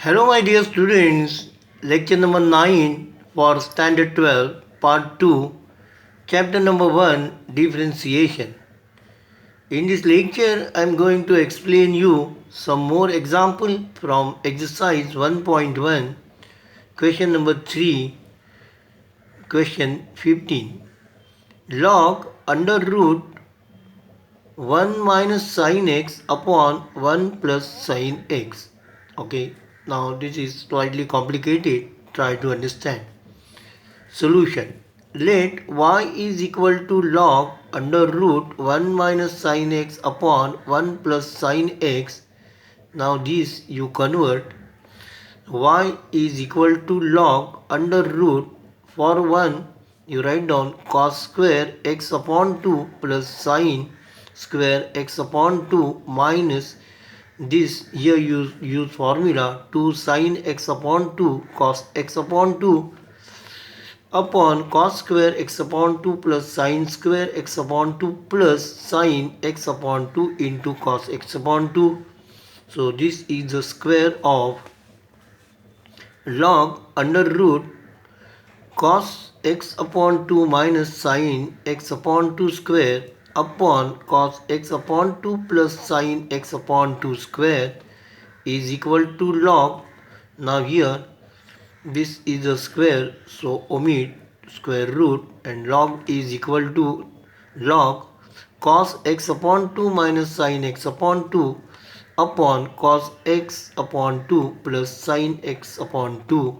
Hello, my dear students. Lecture number 9 for Standard 12, Part 2, Chapter number 1, Differentiation. In this lecture, I am going to explain you some more example from exercise 1.1, question number 3, question 15. Log under root 1 minus sin x upon 1 plus sin x. Okay, now this is slightly complicated. Try to understand. Solution. Let y is equal to log under root 1 minus sin x upon 1 plus sin x. Now this you convert. Y is equal to log under root, for 1 you write down cos square x upon 2 plus sin square x upon 2 minus this here use formula 2 sin x upon 2 cos x upon 2 upon cos square x upon 2 plus sin square x upon 2 plus sin x upon 2 into cos x upon 2. So this is the square of log under root cos x upon 2 minus sin x upon 2 square upon cos x upon 2 plus sin x upon 2 square is equal to log. Now here this is a square, so omit square root, and log is equal to log cos x upon 2 minus sin x upon 2 upon cos x upon 2 plus sin x upon 2.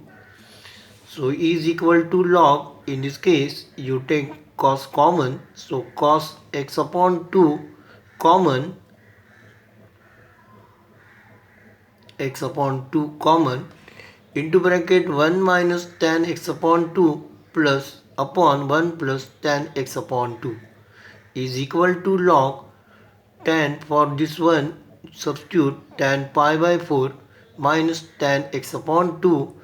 So is equal to log. In this case you take cos common, so cos x upon 2 common, x upon 2 common, into bracket 1 minus tan x upon 2 plus upon 1 plus tan x upon 2 is equal to log tan. For this one substitute tan pi by 4 minus tan x upon 2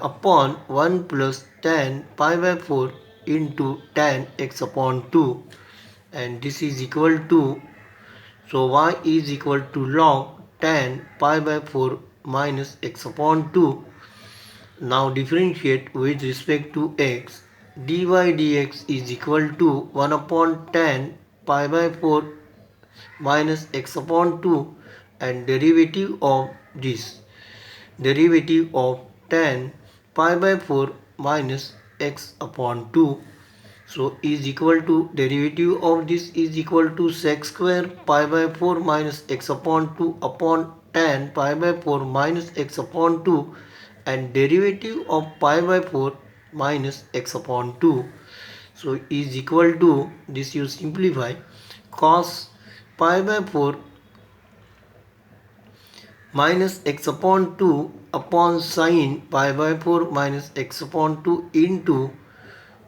upon 1 plus tan pi by 4 into tan x upon 2, and this is equal to, so y is equal to log tan pi by 4 minus x upon 2. Now differentiate with respect to x. Dy dx is equal to 1 upon tan pi by 4 minus x upon 2, and derivative of this, derivative of tan pi by 4 minus x upon 2. So is equal to, derivative of this is equal to sec square pi by 4 minus x upon 2 upon tan pi by 4 minus x upon 2, and derivative of pi by 4 minus x upon 2. So is equal to, this you simplify, cos pi by 4 minus x upon 2 upon sin pi by 4 minus x upon 2 into,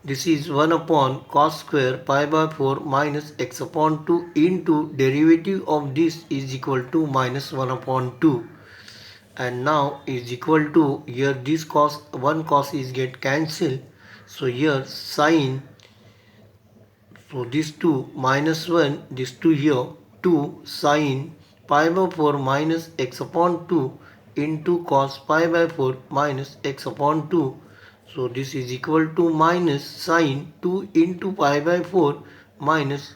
this is 1 upon cos square pi by 4 minus x upon 2 into derivative of this is equal to minus 1 upon 2, and now is equal to, here this cos, one cos is get cancelled, so here sin, so this 2 minus 1, this 2 here, 2 sin pi by 4 minus x upon 2 into cos pi by 4 minus x upon 2. So this is equal to minus sin 2 into pi by 4 minus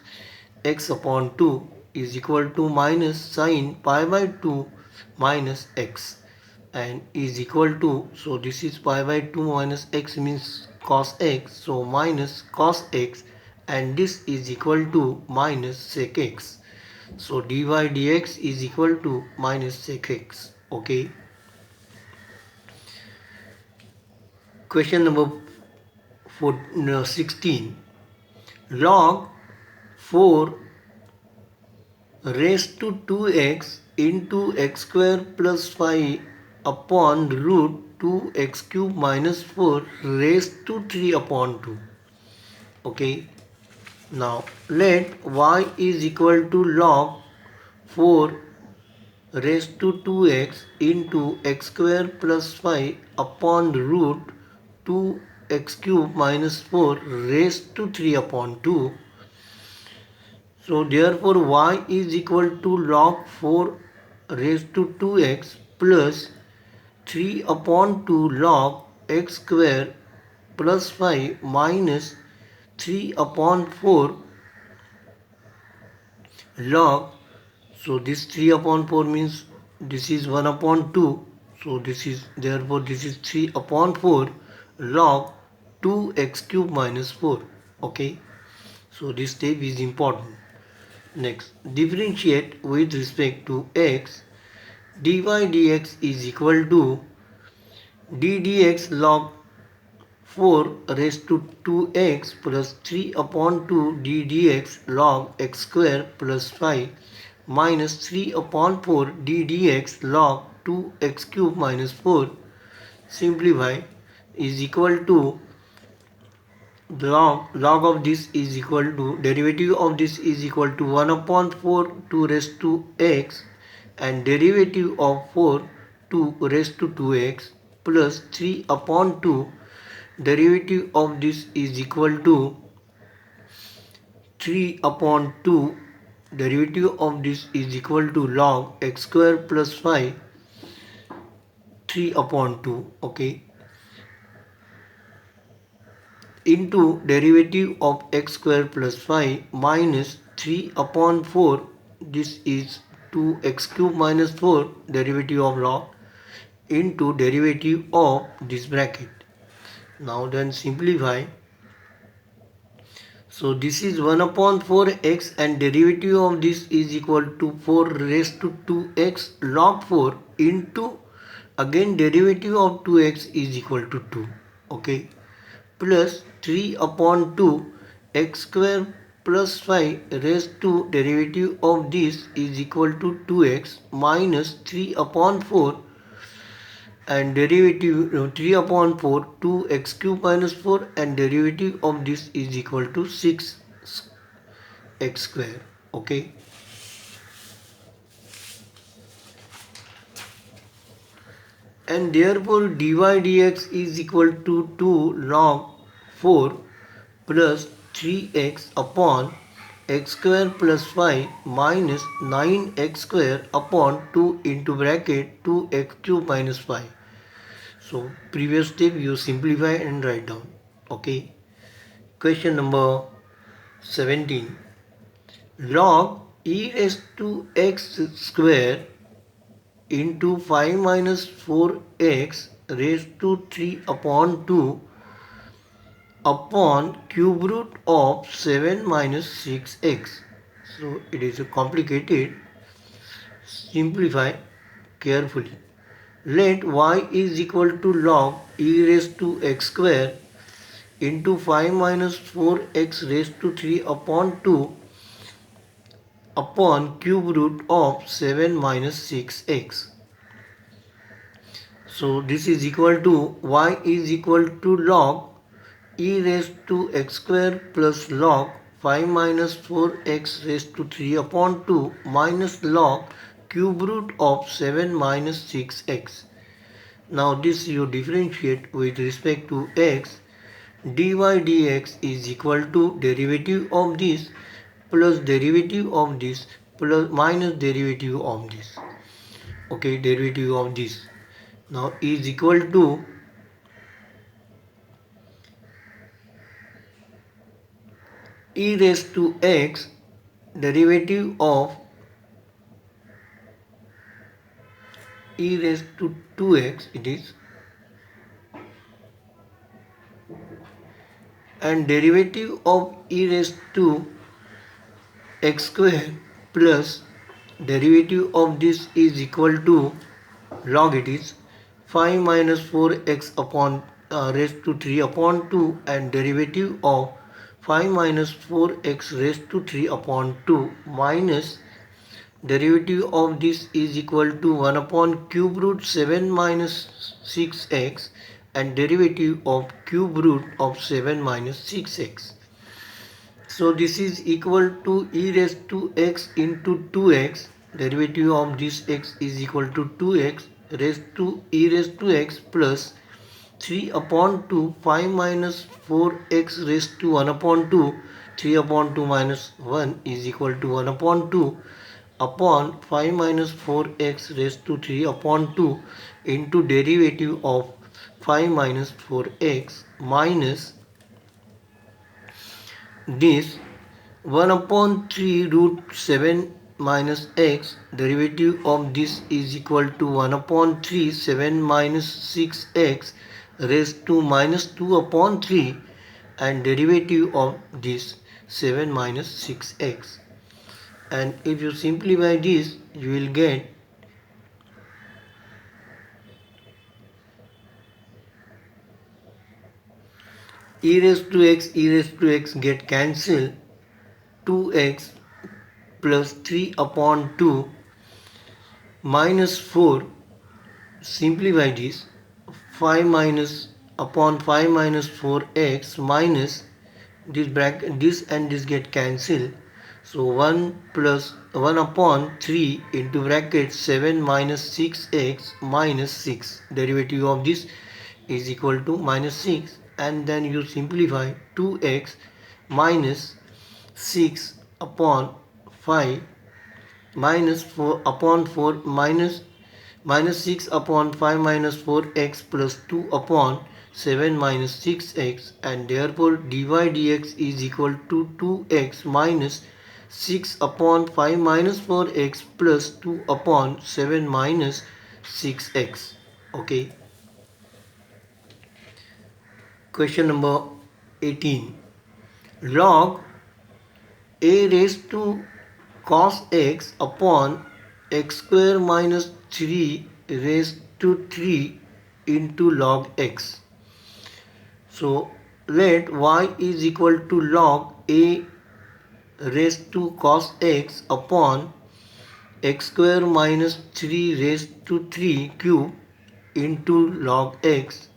x upon 2 is equal to minus sin pi by 2 minus x, and is equal to, so this is pi by 2 minus x means cos x, so minus cos x, and this is equal to minus sec x. So dy dx is equal to minus sec x. Okay. Question number 16. Log 4 raised to 2x into x square plus 5 upon root 2x cube minus 4 raised to 3 upon 2. Okay. Now let y is equal to log 4 raised to 2x into x square plus 5 upon root 2x cube minus 4 raised to 3 upon 2. So therefore y is equal to log 4 raised to 2x plus 3 upon 2 log x square plus 5 minus 3 upon 4 log. So this 3 upon 4 means this is 1 upon 2. So this is, therefore this is 3 upon 4 log 2x cube minus 4. Okay. So this step is important. Next, differentiate with respect to x. dy dx is equal to d dx log 4 raised to 2x plus 3 upon 2 d dx log x square plus 5 minus 3 upon 4 d dx log 2x cube minus 4. Simplify is equal to log of this is equal to derivative of this is equal to 1 upon 4 2 raised to x and derivative of 4 2 raised to 2x plus 3 upon 2 derivative of this is equal to 3 upon 2 derivative of this is equal to log x square plus 5 3 upon 2. Okay, into derivative of x square plus 5 minus 3 upon 4, this is 2x cube minus 4 derivative of log into derivative of this bracket. Now then simplify. So this is 1 upon 4x and derivative of this is equal to 4 raised to 2x log 4 into again derivative of 2x is equal to 2. Okay, plus 3 upon 2 x square plus 5 raised to derivative of this is equal to 2x minus 3 upon 4 and derivative 3 upon 4 2x cube minus 4 and derivative of this is equal to 6 x square. Okay, and therefore dy dx is equal to 2 log 4 plus 3x upon x square plus 5 minus 9x square upon 2 into bracket 2x cube minus 5. So previous step you simplify and write down. Okay. Question number 17. Log e raised to x square into 5 minus 4x raised to 3 upon 2 upon cube root of 7 minus 6x. So it is complicated. Simplify carefully. Let y is equal to log e raised to x square into 5 minus 4x raised to 3 upon 2 upon cube root of 7 minus 6x. So this is equal to y is equal to log e raised to x square plus log 5 minus 4x raised to 3 upon 2 minus log cube root of 7 minus 6x. Now this you differentiate with respect to x. Dy dx is equal to derivative of this plus derivative of this plus minus derivative of this. Okay, derivative of this. Now is equal to e raised to x derivative of e raised to 2x it is, and derivative of e raised to x square plus derivative of this is equal to log it is 5 minus 4x upon raised to 3 upon 2 and derivative of 5 minus 4x raised to 3 upon 2 minus derivative of this is equal to 1 upon cube root 7 minus 6x and derivative of cube root of 7 minus 6x. So this is equal to e raised to x into 2x. Derivative of this x is equal to 2x raised to e raised to x plus 3 upon 2 5 minus 4x raised to 1 upon 2 3 upon 2 minus 1 is equal to 1 upon 2 upon 5 minus 4x raised to 3 upon 2 into derivative of 5 minus 4x minus this 1 upon 3 root 7 minus x, derivative of this is equal to 1 upon 3 7 minus 6x raised to minus 2 upon 3, and derivative of this 7 minus 6x. And if you simplify this, you will get e raised to x get cancelled, 2x plus 3 upon 2 minus 4, simplify this, 5 minus upon 5 minus 4x minus this bracket, this and this get cancelled, so 1 plus 1 upon 3 into bracket 7 minus 6x minus 6, derivative of this is equal to minus 6, and then you simplify 2x minus 6 upon 5 minus 4 upon 4 minus 6 upon 5 minus 4x plus 2 upon 7 minus 6x, and therefore dy dx is equal to 2x minus 6 upon 5 minus 4x plus 2 upon 7 minus 6x. Okay. Question number 18. Log a raised to cos x upon x square minus 3 raised to 3 into log x. So let y is equal to log a raised to cos x upon x square minus 3 raised to 3 cube into log x.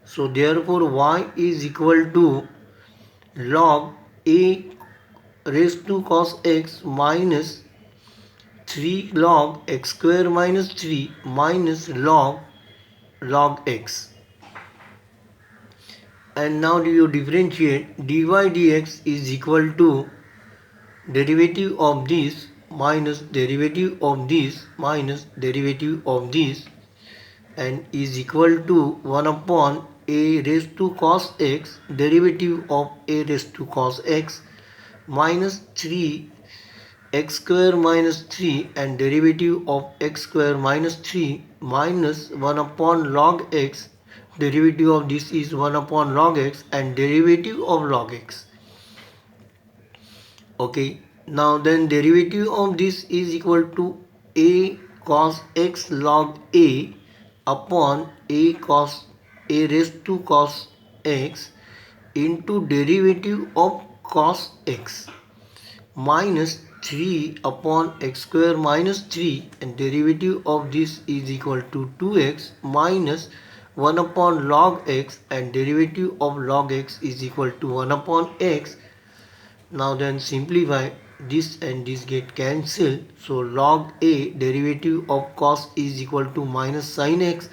So therefore y is equal to log a raised to cos x minus 3 log x square minus 3 minus log x. And now do you differentiate, dy dx is equal to derivative of this minus derivative of this minus derivative of this, and is equal to 1 upon a raised to cos x, derivative of a raised to cos x minus 3 x square minus 3, and derivative of x square minus 3 minus 1 upon log x, derivative of this is 1 upon log x, and derivative of log x. Okay, now then derivative of this is equal to a cos x log a upon a cos a raised to cos x into derivative of cos x minus 3 upon x square minus 3, and derivative of this is equal to 2x minus 1 upon log x, and derivative of log x is equal to 1 upon x. Now then simplify this and this get cancelled, so log a derivative of cos is equal to minus sin x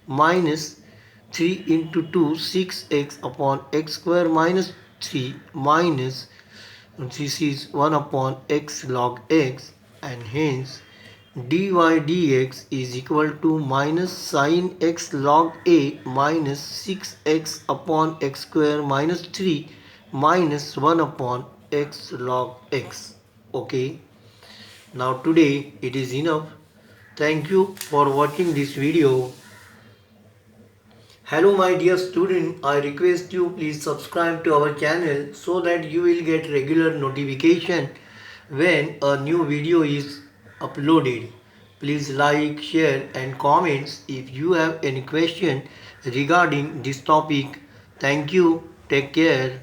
minus 3 into 2 6x upon x square minus 3 minus this is 1 upon x log x, and hence dy dx is equal to minus sin x log a minus 6x upon x square minus 3 minus 1 upon x log x. Okay, now today it is enough. Thank you for watching this video. Hello my dear student, I request you please subscribe to our channel so that you will get regular notification when a new video is uploaded. Please like, share and comments if you have any question regarding this topic. Thank you. Take care.